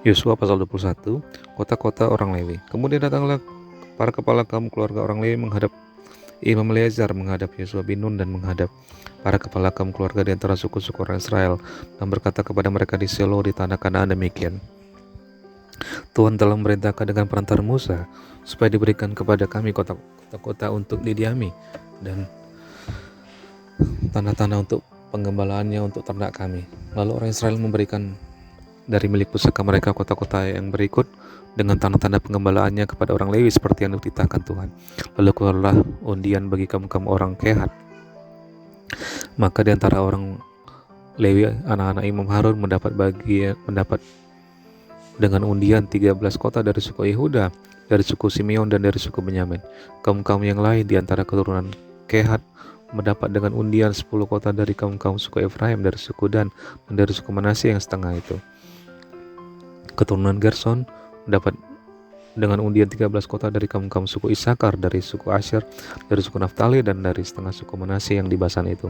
Yosua pasal 21, kota-kota orang Lewi. Kemudian datanglah para kepala kaum keluarga orang Lewi menghadap Imam Eleazar, menghadap Yosua bin Nun, dan menghadap para kepala kaum keluarga di antara suku-suku orang Israel, dan berkata kepada mereka di Silo di tanah Kanaan demikian: Tuhan telah memerintahkan dengan perantara Musa supaya diberikan kepada kami kota-kota untuk didiami, dan tanah-tanah untuk penggembalaannya untuk ternak kami. Lalu orang Israel memberikan dari milik pusaka mereka kota-kota yang berikut dengan tanda-tanda pengembalaannya kepada orang Lewi seperti yang dititahkan Tuhan. Lalu keluarlah undian bagi kaum-kaum orang Kehat. Maka di antara orang Lewi, anak-anak Imam Harun mendapat dengan undian 13 kota dari suku Yehuda, dari suku Simeon, dan dari suku Benyamin. Kaum-kaum yang lain di antara keturunan Kehat mendapat dengan undian 10 kota dari kaum-kaum suku Efraim, dari suku Dan, dan dari suku Manasye yang setengah itu. Keturunan Gerson mendapat dengan undian 13 kota dari kaum-kaum suku Isakar, dari suku Asher, dari suku Naftali, dan dari setengah suku Manasye yang di Basan itu.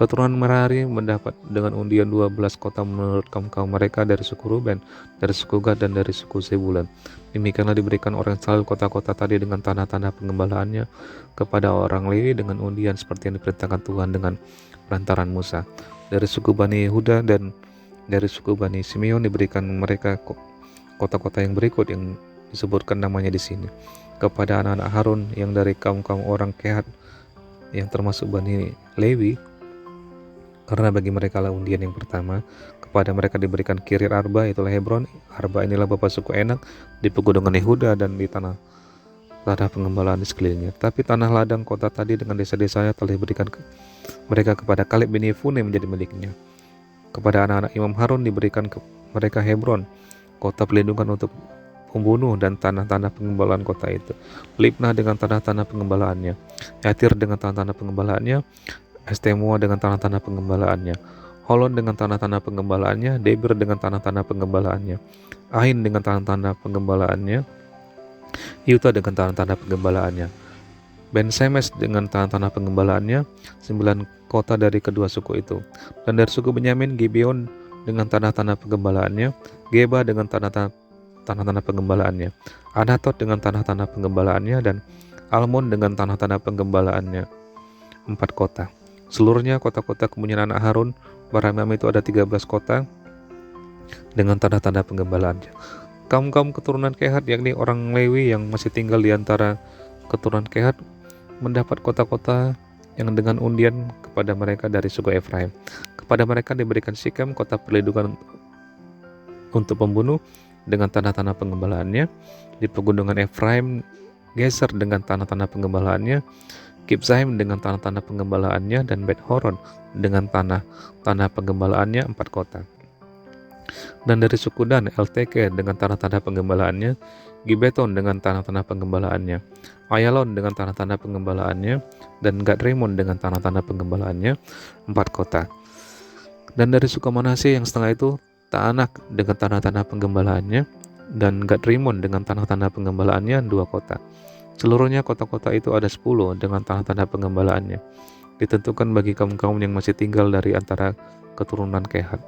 Keturunan Merari mendapat dengan undian 12 kota menurut kaum-kaum mereka dari suku Ruben, dari suku Gad, dan dari suku Zebulun. Demikianlah diberikan orang Israel kota-kota tadi dengan tanah-tanah pengembalaannya kepada orang Lewi dengan undian seperti yang diperintahkan Tuhan dengan perantaran Musa. Dari suku Bani Yehuda dan dari suku Bani Simeon diberikan mereka kota-kota yang berikut yang disebutkan namanya di sini kepada anak-anak Harun yang dari kaum-kaum orang Kehat yang termasuk Bani Lewi, karena bagi mereka lah undian yang pertama. Kepada mereka diberikan Kiryat Arba, itulah Hebron. Arba inilah bapa suku Enak di pegunungan Yehuda dan di tanah pengembalaan di sekelilingnya. Tapi tanah ladang kota tadi dengan desa-desanya telah diberikan mereka kepada Kaleb bin Yefune menjadi miliknya. Kepada anak-anak Imam Harun diberikan mereka Hebron, kota perlindungan untuk pembunuh, dan tanah-tanah pengembalaan kota itu. Libnah dengan tanah-tanah pengembalaannya, Yatir dengan tanah-tanah pengembalaannya, Estemoa dengan tanah-tanah pengembalaannya, Holon dengan tanah-tanah pengembalaannya, Debir dengan tanah-tanah pengembalaannya, Ain dengan tanah-tanah pengembalaannya, Yuta dengan tanah-tanah pengembalaannya, Ben Semes dengan tanah-tanah pengembalaannya, 9 kota dari kedua suku itu. Dan dari suku Benyamin, Gibeon dengan tanah-tanah pengembalaannya, Geba dengan tanah-tanah pengembalaannya, Anatot dengan tanah-tanah pengembalaannya, dan Almon dengan tanah-tanah pengembalaannya, 4 kota. Seluruhnya kota-kota kepunyaan anak Harun Baramam itu ada 13 kota dengan tanda-tanda penggembalaannya. Kaum-kaum keturunan Kehat, yakni orang Lewi yang masih tinggal di antara keturunan Kehat, mendapat kota-kota yang dengan undian kepada mereka dari suku Efraim. Kepada mereka diberikan Sikem, kota perlindungan untuk pembunuh dengan tanah-tanah pengembalaannya, di pegunungan Efraim Geser dengan tanah-tanah pengembalaannya, Kibzaim dengan tanah-tanah pengembalaannya, dan Bet Horon dengan tanah penggembalaannya, 4 kota. Dan dari suku Dan, Elteke dengan tanah-tanah penggembalaannya, Gibeton dengan tanah-tanah penggembalaannya, Ayalon dengan tanah-tanah penggembalaannya, dan Gadrimon dengan tanah-tanah penggembalaannya, 4 kota. Dan dari suku Manasye yang setengah itu, Taanak dengan tanah-tanah penggembalaannya, dan Gadrimon dengan tanah-tanah penggembalaannya, 2 kota. Seluruhnya kota-kota itu ada 10 dengan tanah-tanah penggembalaannya, ditentukan bagi kaum-kaum yang masih tinggal dari antara keturunan Kehat.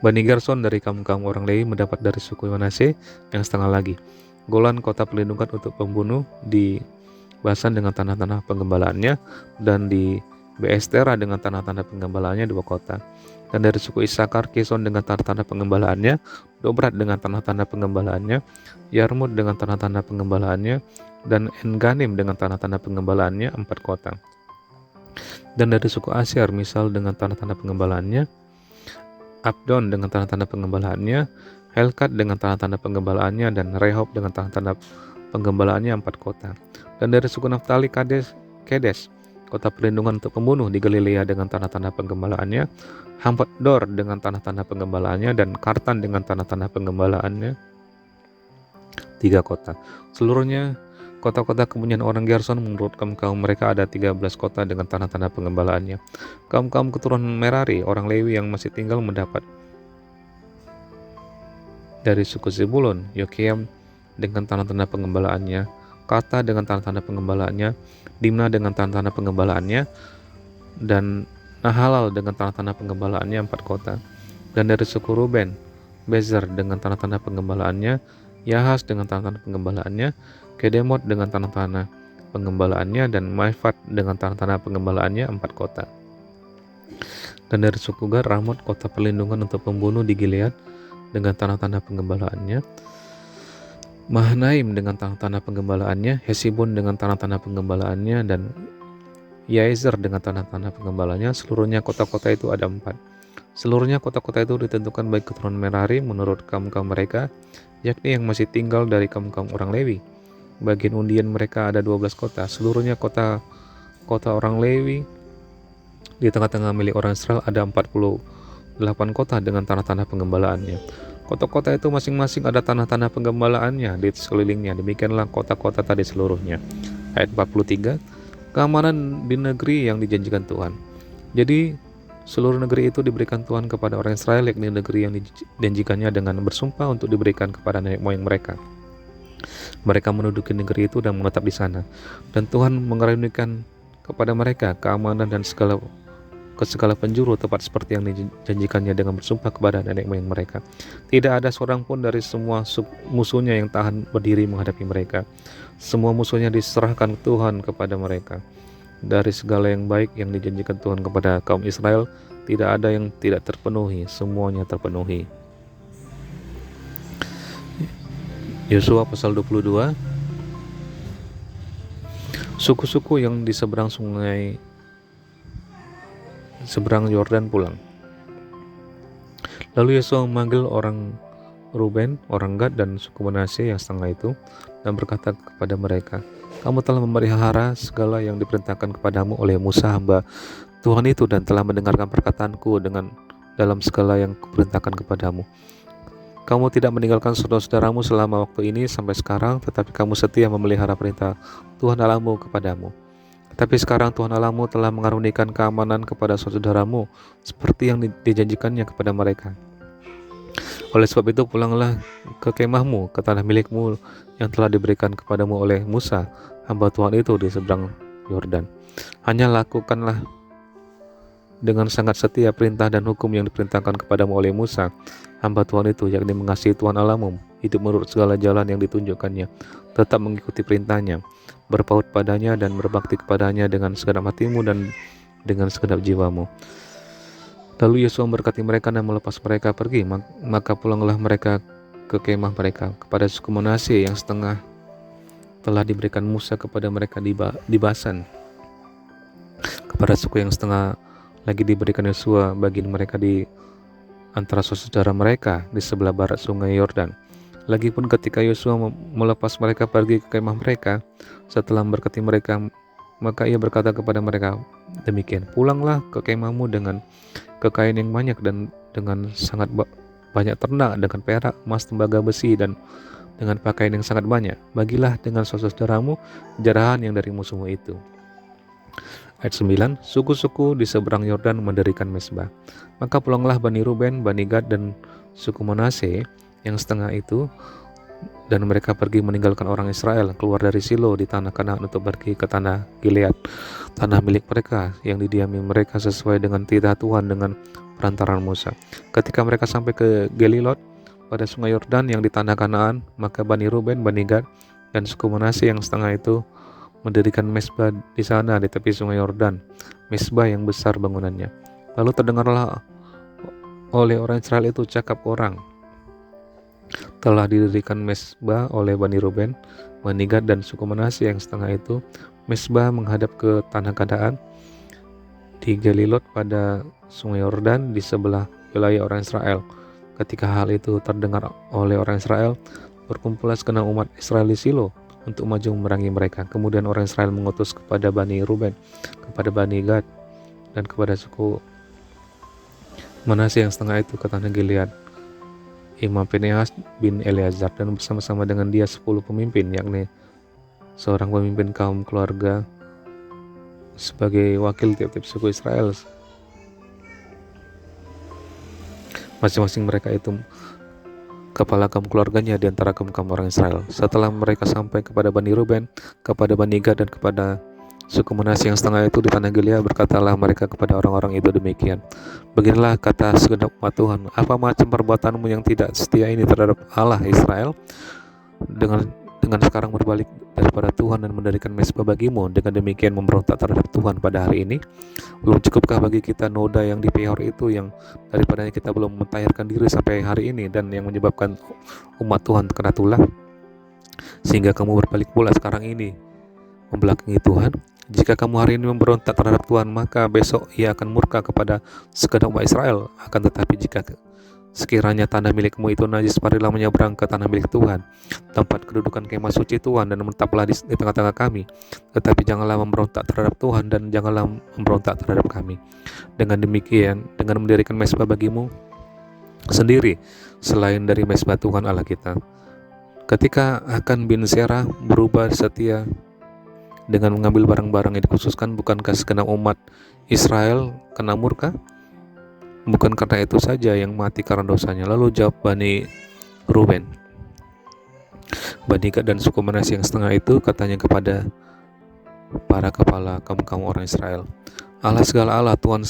Bani Gerson dari kaum-kaum orang Lewi mendapat dari suku Manasye yang setengah lagi, Golan, kota perlindungan untuk pembunuh di Basan dengan tanah-tanah penggembalaannya, dan di Beestera dengan tanah-tanah penggembalaannya, 2 kota. Dan dari suku Isakar, Kison dengan tanah-tanah pengembalaannya, Dobrat dengan tanah-tanah pengembalaannya, Yarmut dengan tanah-tanah pengembalaannya, dan Enganim dengan tanah-tanah pengembalaannya, 4 kota. Dan dari suku Asyar, Misal dengan tanah-tanah pengembalaannya, Abdon dengan tanah-tanah pengembalaannya, Helkat dengan tanah-tanah pengembalaannya, dan Rehob dengan tanah-tanah penggembalaannya, 4 kota. Dan dari suku Naftali, Kedes, kota perlindungan untuk pembunuh di Galilea dengan tanah-tanah penggembalaannya, Hampat-dor dengan tanah-tanah penggembalaannya, dan Kartan dengan tanah-tanah penggembalaannya, 3 kota. Seluruhnya kota-kota kepunyaan orang Gerson menurut kaum mereka ada 13 kota dengan tanah-tanah pengembalaannya. Kaum keturunan Merari, orang Lewi yang masih tinggal mendapat dari suku Zebulun, Yokiam dengan tanah-tanah pengembalaannya, Kata dengan tanah-tanah pengembalaannya, Dimna dengan tanah-tanah pengembalaannya, dan Nahalal dengan tanah-tanah pengembalaannya, 4 kota. Dan dari suku Ruben, Bezer dengan tanah-tanah penggembalaannya, Yahas dengan tanah-tanah penggembalaannya, Kedemot dengan tanah-tanah penggembalaannya, dan Maifat dengan tanah-tanah penggembalaannya, 4 kota. Dan dari suku Gad, Ramot, kota perlindungan untuk pembunuh di Gilead dengan tanah-tanah penggembalaannya, Mahanaim dengan tanah-tanah penggembalaannya, Hesibon dengan tanah-tanah penggembalaannya, dan Yaezer dengan tanah-tanah penggembalaannya. Seluruhnya kota-kota itu ada 4. Seluruhnya kota-kota itu ditentukan bagi keturunan Merari menurut kaum-kaum mereka, yakni yang masih tinggal dari kaum-kaum orang Lewi. Bagian undian mereka ada 12 kota. Seluruhnya kota orang Lewi di tengah-tengah milik orang Israel ada 48 kota dengan tanah-tanah penggembalaannya. Kota-kota itu masing-masing ada tanah-tanah penggembalaannya di sekelilingnya. Demikianlah kota-kota tadi seluruhnya. Ayat 43, keamanan di negeri yang dijanjikan Tuhan. Jadi seluruh negeri itu diberikan Tuhan kepada orang Israel, yakni negeri yang dijanjikannya dengan bersumpah untuk diberikan kepada nenek moyang mereka. Mereka menduduki negeri itu dan menetap di sana. Dan Tuhan mengaruniakan kepada mereka keamanan dan segala penjuru tepat seperti yang dijanjikannya dengan bersumpah kepada nenek moyang mereka. Tidak ada seorang pun dari semua musuhnya yang tahan berdiri menghadapi mereka. Semua musuhnya diserahkan Tuhan kepada mereka. Dari segala yang baik yang dijanjikan Tuhan kepada kaum Israel, tidak ada yang tidak terpenuhi, semuanya terpenuhi. Yosua pasal 22. Suku-suku yang di seberang Yordan pulang. Lalu Yosua memanggil orang Ruben, orang Gad, dan suku Manasye yang setengah itu, dan berkata kepada mereka, kamu telah memelihara segala yang diperintahkan kepadamu oleh Musa hamba Tuhan itu, dan telah mendengarkan perkataanku dalam segala yang kuperintahkan kepadamu. Kamu tidak meninggalkan saudara-saudaramu selama waktu ini sampai sekarang, tetapi kamu setia memelihara perintah Tuhan Allahmu kepadamu. Tapi sekarang Tuhan Allahmu telah mengaruniakan keamanan kepada saudaramu seperti yang dijanjikannya kepada mereka. Oleh sebab itu pulanglah ke kemahmu, ke tanah milikmu yang telah diberikan kepadamu oleh Musa hamba Tuhan itu di seberang Yordan. Hanya lakukanlah dengan sangat setia perintah dan hukum yang diperintahkan kepadamu oleh Musa hamba Tuhan itu, yakni mengasihi Tuhan Allahmu, hidup menurut segala jalan yang ditunjukkannya, tetap mengikuti perintahnya, berpaut padanya dan berbakti kepadanya dengan segenap hatimu dan dengan segenap jiwamu. Lalu Yosua memberkati mereka dan melepas mereka pergi. Maka pulanglah mereka ke kemah mereka kepada suku Manasye yang setengah telah diberikan Musa kepada mereka di Basan, kepada suku yang setengah lagi diberikan Yosua bagian mereka di antara saudara mereka di sebelah barat sungai Yordan. Lagipun ketika Yosua melepas mereka pergi ke kemah mereka, setelah memberkati mereka, maka ia berkata kepada mereka, demikian, pulanglah ke kemahmu dengan kekayaan yang banyak dan dengan sangat banyak ternak, dengan perak, emas, tembaga, besi, dan dengan pakaian yang sangat banyak. Bagilah dengan saudaramu jarahan yang dari musuhmu itu. Ayat 9, suku-suku di seberang Yordan mendirikan mezbah. Maka pulanglah Bani Ruben, Bani Gad, dan suku Manasye yang setengah itu, dan mereka pergi meninggalkan orang Israel, keluar dari Silo di tanah Kanaan untuk pergi ke tanah Gilead, tanah milik mereka yang didiami mereka sesuai dengan titah Tuhan dengan perantaran Musa. Ketika mereka sampai ke Gelilot pada sungai Yordan yang di tanah Kanaan, maka Bani Ruben, Bani Gad, dan suku Manasye yang setengah itu mendirikan mezbah di sana di tepi sungai Yordan, mezbah yang besar bangunannya. Lalu terdengarlah oleh orang Israel itu cakap orang, telah didirikan mezbah oleh Bani Ruben, Bani Gad, dan suku Manasye yang setengah itu, mezbah menghadap ke tanah Kanaan di Gelilot pada sungai Yordan di sebelah wilayah orang Israel. Ketika hal itu terdengar oleh orang Israel, berkumpullah segenap umat Israel di Silo untuk maju memerangi mereka. Kemudian orang Israel mengutus kepada Bani Ruben, kepada Bani Gad, dan kepada suku Manasye yang setengah itu ke tanah Gilead, Imam Pinehas bin Eleazar, dan bersama-sama dengan dia 10 pemimpin, yakni seorang pemimpin kaum keluarga sebagai wakil tiap-tiap suku Israel. Masing-masing mereka itu kepala kaum keluarganya di antara kaum orang Israel. Setelah mereka sampai kepada Bani Ruben, kepada Bani Gad, dan kepada suku Manasye yang setengah itu di tanah Gilead, berkatalah mereka kepada orang-orang itu demikian, beginilah kata segenap umat Tuhan, apa macam perbuatanmu yang tidak setia ini terhadap Allah Israel, dengan sekarang berbalik daripada Tuhan dan mendirikan mezbah bagimu, dengan demikian memberontak terhadap Tuhan pada hari ini. Belum cukupkah bagi kita noda yang di Peor itu, yang daripadanya kita belum mentahirkan diri sampai hari ini, dan yang menyebabkan umat Tuhan kena tulah, sehingga kamu berbalik pula sekarang ini membelakangi Tuhan? Jika kamu hari ini memberontak terhadap Tuhan, maka besok Ia akan murka kepada segenap umat Israel. Akan tetapi jika sekiranya tanah milikmu itu najis, marilah menyeberang ke tanah milik Tuhan, tempat kedudukan kemah suci Tuhan, dan menetaplah di tengah-tengah kami. Tetapi janganlah memberontak terhadap Tuhan, dan janganlah memberontak terhadap kami. Dengan demikian, dengan mendirikan mezbah bagimu sendiri selain dari mezbah Tuhan Allah kita. Ketika Akan bin Serah berubah setia dengan mengambil barang-barang yang dikhususkan, bukankah segenap umat Israel kena murka? Bukan karena itu saja yang mati karena dosanya. Lalu jawab Bani Ruben, Bani Gad dan suku Manasye yang setengah itu, katanya kepada para kepala kaum orang Israel, Allah segala Allah, Tuhan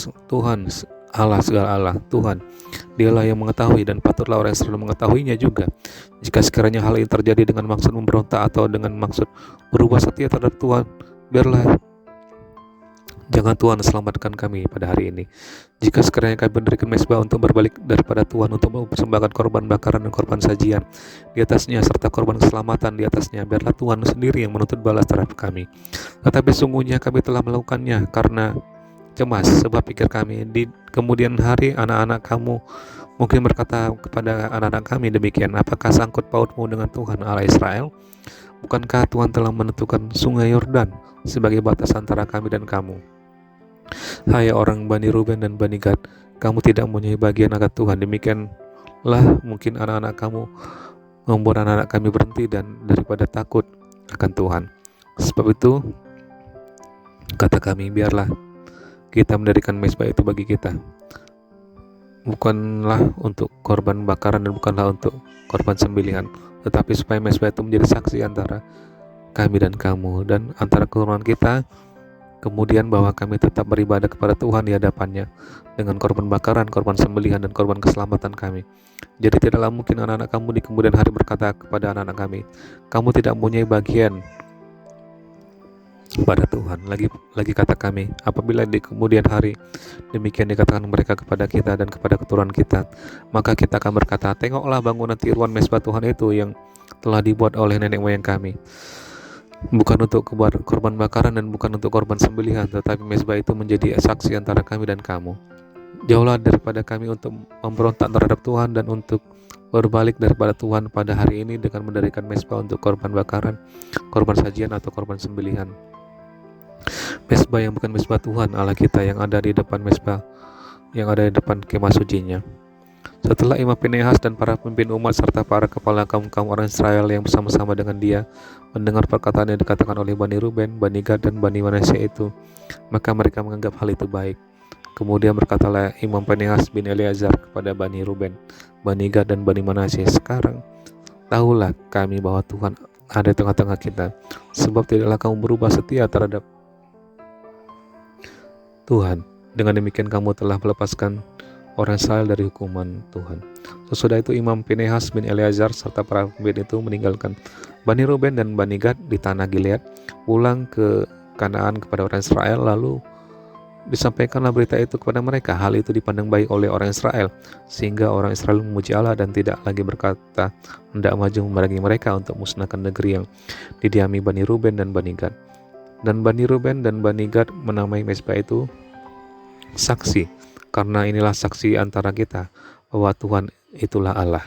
Allah segala Allah, Tuhan, Dialah yang mengetahui, dan patutlah orang Israel mengetahuinya juga. Jika sekiranya hal ini terjadi dengan maksud memberontak atau dengan maksud berubah setia terhadap Tuhan, biarlah jangan Tuhan selamatkan kami pada hari ini. Jika sekiranya kami mendirikan mezbah untuk berbalik daripada Tuhan, untuk mempersembahkan korban bakaran dan korban sajian di atasnya, serta korban keselamatan di atasnya, biarlah Tuhan sendiri yang menuntut balas terhadap kami. Tetapi sungguhnya kami telah melakukannya karena cemas, sebab pikir kami, di kemudian hari anak-anak kamu mungkin berkata kepada anak-anak kami demikian, apakah sangkut pautmu dengan Tuhan Allah Israel? Bukankah Tuhan telah menentukan sungai Yordan sebagai batas antara kami dan kamu? Hai orang Bani Ruben dan Bani Gad, kamu tidak mempunyai bagian akan Tuhan. Demikianlah mungkin anak-anak kamu membuat anak-anak kami berhenti dan daripada takut akan Tuhan. Sebab itu kata kami, biarlah kita mendirikan mezbah itu bagi kita, bukanlah untuk korban bakaran dan bukanlah untuk korban sembelihan, tetapi supaya mezbah itu menjadi saksi antara kami dan kamu dan antara keturunan kita, kemudian bahwa kami tetap beribadah kepada Tuhan di hadapannya dengan korban bakaran, korban sembelihan, dan korban keselamatan kami. Jadi tidaklah mungkin anak-anak kamu di kemudian hari berkata kepada anak-anak kami, kamu tidak mempunyai bagian pada Tuhan. Lagi kata kami, apabila di kemudian hari demikian dikatakan mereka kepada kita dan kepada keturunan kita, maka kita akan berkata, tengoklah bangunan tiruan mezbah Tuhan itu yang telah dibuat oleh nenek moyang kami, bukan untuk korban bakaran dan bukan untuk korban sembelihan, tetapi mezbah itu menjadi saksi antara kami dan kamu. Jauhlah daripada kami untuk memberontak terhadap Tuhan dan untuk berbalik daripada Tuhan pada hari ini dengan mendirikan mezbah untuk korban bakaran, korban sajian, atau korban sembelihan. Mezbah yang bukan mezbah Tuhan Allah kita yang ada di depan mezbah, yang ada di depan kemah sucinya. Setelah Imam Pinehas dan para pemimpin umat serta para kepala kaum orang Israel yang bersama-sama dengan dia mendengar perkataan yang dikatakan oleh Bani Ruben, Bani Gad, dan Bani Manasye itu, maka mereka menganggap hal itu baik. Kemudian berkatalah Imam Pinehas bin Eleazar kepada Bani Ruben, Bani Gad, dan Bani Manasye, sekarang tahulah kami bahwa Tuhan ada di tengah-tengah kita, sebab tidaklah kamu berubah setia terhadap Tuhan. Dengan demikian kamu telah melepaskan orang Israel dari hukuman Tuhan. Sesudah itu Imam Pinehas bin Eleazar serta para pemimpin itu meninggalkan Bani Ruben dan Bani Gad di tanah Gilead, pulang ke Kanaan kepada orang Israel. Lalu disampaikanlah berita itu kepada mereka. Hal itu dipandang baik oleh orang Israel, sehingga orang Israel memuji Allah dan tidak lagi berkata hendak maju memerangi mereka untuk musnahkan negeri yang didiami Bani Ruben dan Bani Gad. Dan Bani Ruben dan Bani Gad menamai mezbah itu saksi, karena inilah saksi antara kita bahwa Tuhan itulah Allah.